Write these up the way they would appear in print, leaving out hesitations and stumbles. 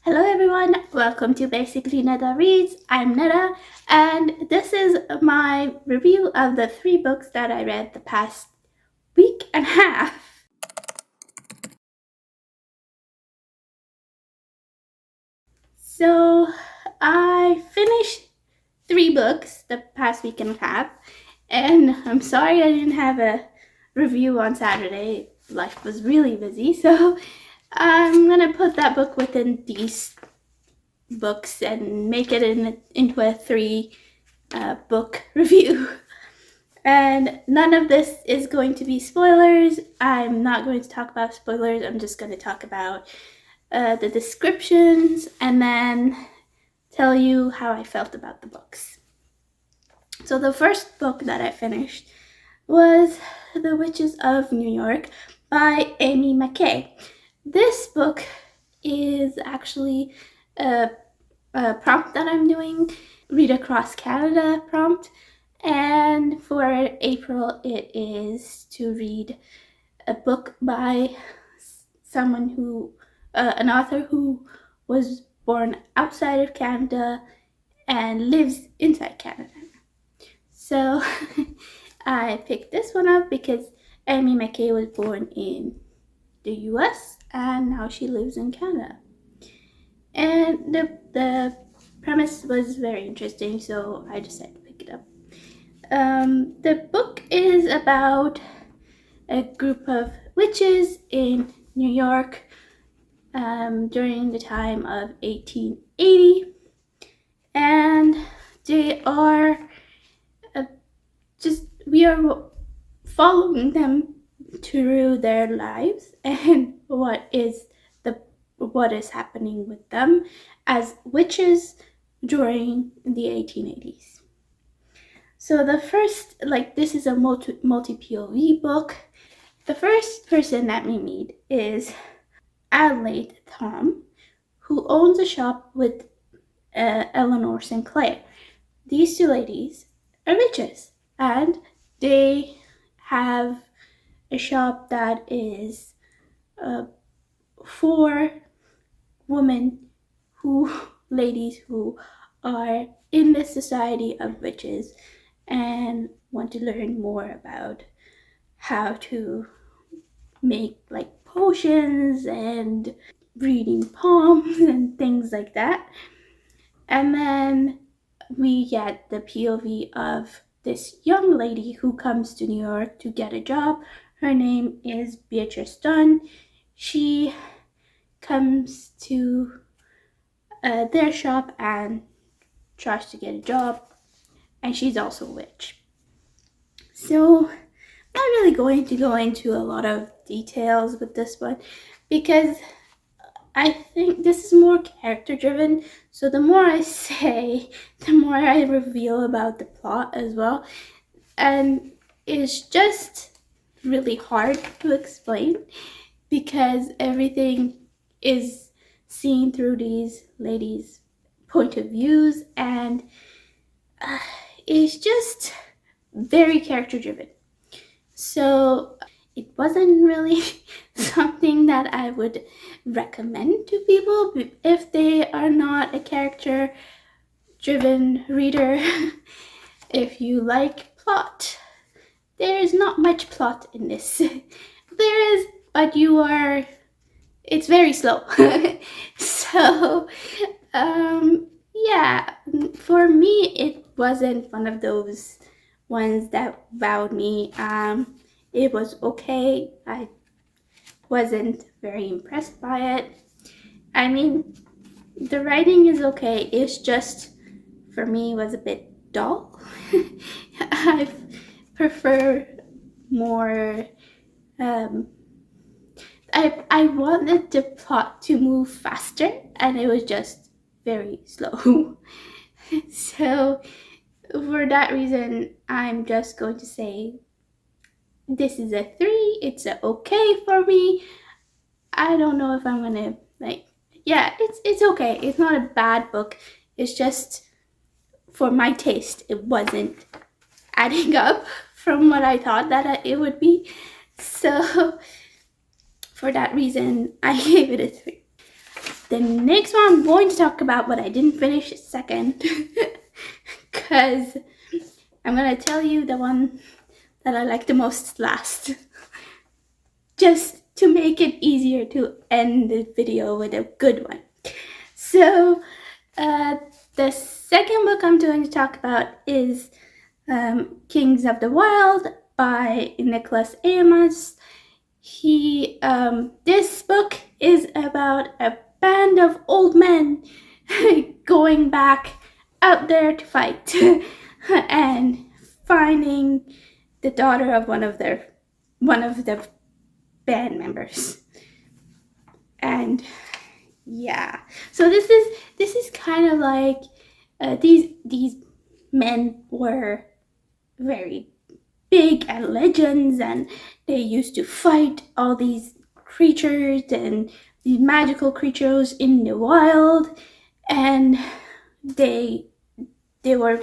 Hello everyone, welcome to Basically Neda Reads. I'm Neda, and this is my review of the 3 books that I read the past week and a half. So I finished 3 books the past week and a half, and I'm sorry I didn't have a review on Saturday. Life was really busy, so I'm gonna put that book within these books and make it into a 3 book review. And none of this is going to be spoilers. I'm not going to talk about spoilers. I'm just going to talk about the descriptions and then tell you how I felt about the books. So the first book that I finished was The Witches of New York by Amy McKay. This book is actually a prompt that I'm doing, Read Across Canada prompt. And for April, it is to read a book by someone who, an author who was born outside of Canada and lives inside Canada. So I picked this one up because Amy McKay was born in the US and now she lives in Canada. And the premise was very interesting, so I decided to pick it up. The book is about a group of witches in New York during the time of 1880, and they are we are following them through their lives and what is happening with them as witches during the 1880s. So the first, this is a multi-POV book. The first person that we meet is Adelaide Tom, who owns a shop with Eleanor Sinclair. These 2 ladies are witches, and they have a shop that is for ladies who are in the society of witches and want to learn more about how to make potions and reading palms and things like that. And then we get the POV of this young lady who comes to New York to get a job. Her name is Beatrice Dunn. She comes to their shop and tries to get a job, and she's also a witch. So I'm not really going to go into a lot of details with this one because I think this is more character driven. So the more I say, the more I reveal about the plot as well. And it's just really hard to explain because everything is seen through these ladies' point of views, and it's just very character driven. So it wasn't really something that I would recommend to people if they are not a character driven reader. If you like plot, there is not much plot in this. There is, but it's very slow. So yeah, for me it wasn't one of those ones that wowed me. It was okay. I wasn't very impressed by it. I mean, the writing is okay. It's just, for me, was a bit dull. I prefer more. I wanted the plot to move faster, and it was just very slow. So for that reason, I'm just going to say this is a 3. It's a okay for me. I don't know if I'm gonna it's okay. It's not a bad book. It's just, for my taste, it wasn't adding up from what I thought that it would be. So for that reason, I gave it a 3. the next one I'm going to talk about, but I didn't finish second, because I'm going to tell you the one that I like the most last, just to make it easier to end the video with a good one. So the second book I'm going to talk about is Kings of the Wyld by Nicholas Eamas. This book is about a band of old men going back out there to fight and finding the daughter of one of the band members. And yeah, so this is kind of like these men were very big and legends, and they used to fight all these creatures and these magical creatures in the wild, and they were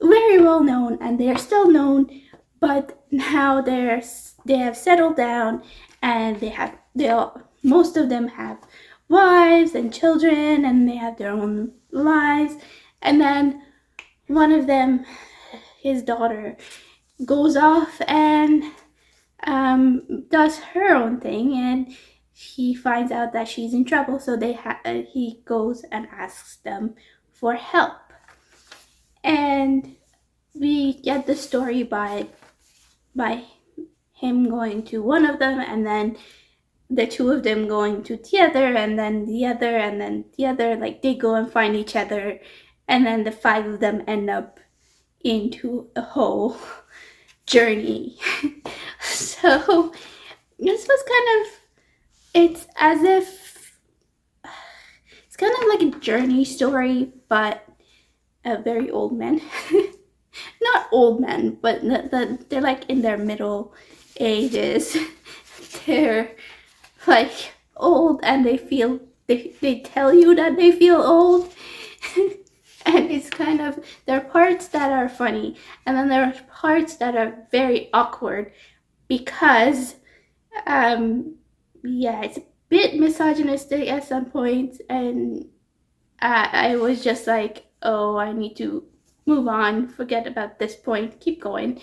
very well known, and they are still known, but now they have settled down, and most of them have wives and children, and they have their own lives. And then one of them, his daughter, goes off and does her own thing, and he finds out that she's in trouble, so he goes and asks them for help. And we get the story by him going to one of them, and then the two of them going to the other, and then the other, and then the other. Like, they go and find each other, and then the five of them end up into a whole journey. So this was it's kind of like a journey story, but a very old men. Not old men, but they're like in their middle ages. They're like old, and they tell you that they feel old. And it's kind of, there are parts that are funny, and then there are parts that are very awkward, because it's a bit misogynistic at some points, and I was just like, oh, I need to move on, forget about this point, keep going.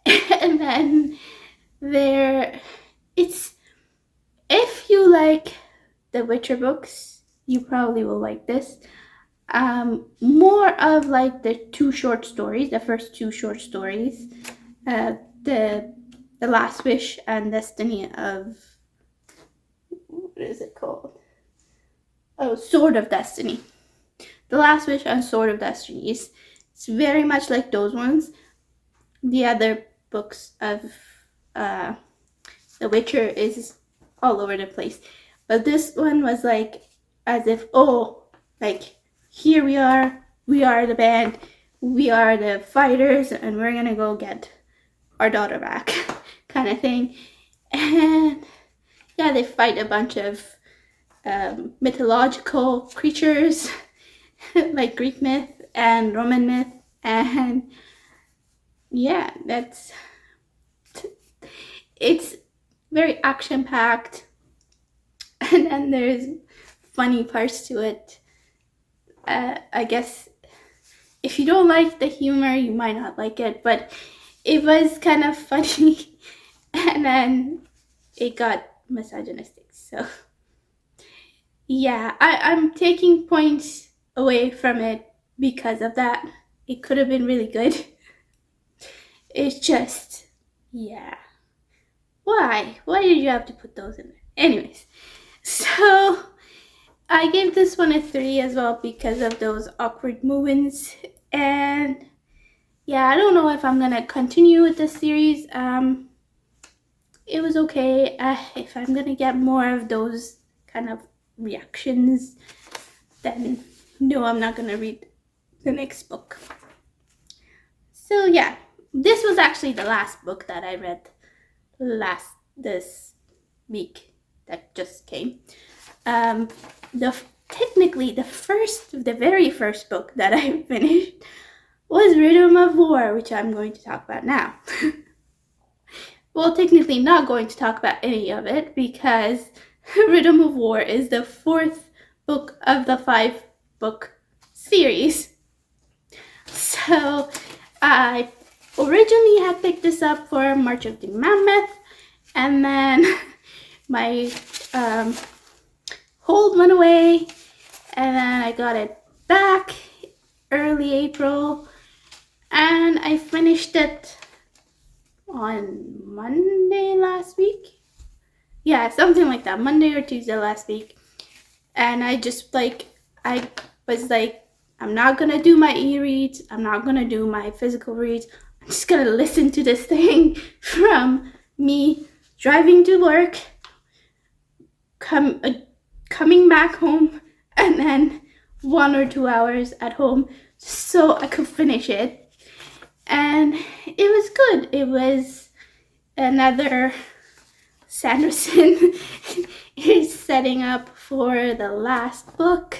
And then if you like the Witcher books, you probably will like this. More of like the first two short stories, the Last Wish and Destiny of, what is it called? Oh, Sword of Destiny. The Last Wish and Sword of Destiny it's very much like those ones. The other books of The Witcher is all over the place, but this one was like as if, here we are the band, we are the fighters, and we're gonna go get our daughter back, kind of thing. And yeah, they fight a bunch of mythological creatures like Greek myth and Roman myth, and yeah, it's very action packed, and then there's funny parts to it. I guess if you don't like the humor, you might not like it, but it was kind of funny. And then it got misogynistic, so yeah, I'm taking points away from it because of that. It could have been really good. It's just, yeah, why did you have to put those in there? Anyways, so I gave this one a 3 as well because of those awkward movements. And yeah, I don't know if I'm gonna continue with this series. It was okay. If I'm gonna get more of those kind of reactions, then no, I'm not gonna read the next book. So yeah, this was actually the last book that I read this week that just came. Technically the very first book that I finished was Rhythm of War, which I'm going to talk about now. Well, technically not going to talk about any of it because Rhythm of War is the 4th book of the 5-book series. So I originally had picked this up for March of the Mammoth, and then my hold went away, and then I got it back early April, and I finished it on Monday last week. Yeah, something like that, Monday or Tuesday last week. And I was like, I'm not gonna do my e-reads, I'm not gonna do my physical reads, I'm just gonna listen to this thing from me driving to work, coming back home, and then 1 or 2 hours at home so I could finish it. And it was good. It was another Sanderson is setting up for the last book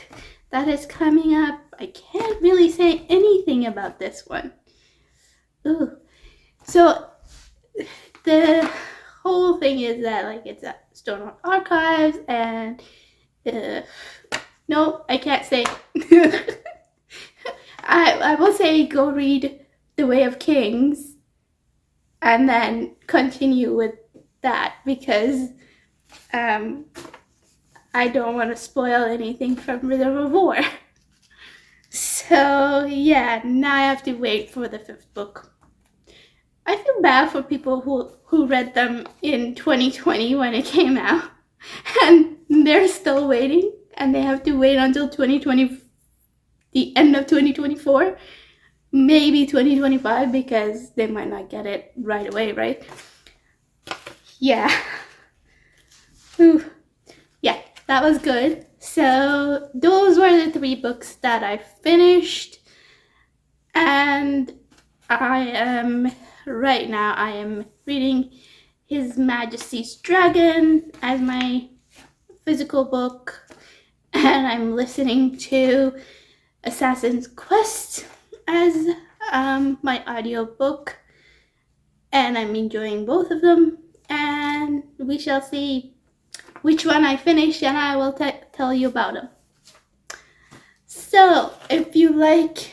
that is coming up. I can't really say anything about this one. Ooh. So the whole thing is that like it's at Stonewall Archives, and no, I can't say. I will say go read The Way of Kings and then continue with that, because I don't want to spoil anything from Rhythm of War. So yeah, now I have to wait for the 5th book. I feel bad for people who read them in 2020 when it came out, and they're still waiting, and they have to wait until 2020, the end of 2024, maybe 2025, because they might not get it right away, right? Yeah. Ooh. Yeah, that was good. So those were the 3 books that I finished, and right now I am reading His Majesty's Dragon as my physical book, and I'm listening to Assassin's Quest as my audiobook, and I'm enjoying both of them, and we shall see which one I finish, and I will tell you about them. So if you like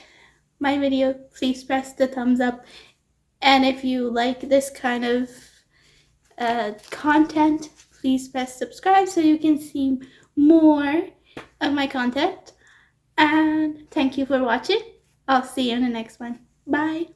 my video, please press the thumbs up, and if you like this kind of content, please press subscribe so you can see more of my content. And thank you for watching. I'll see you in the next one. Bye.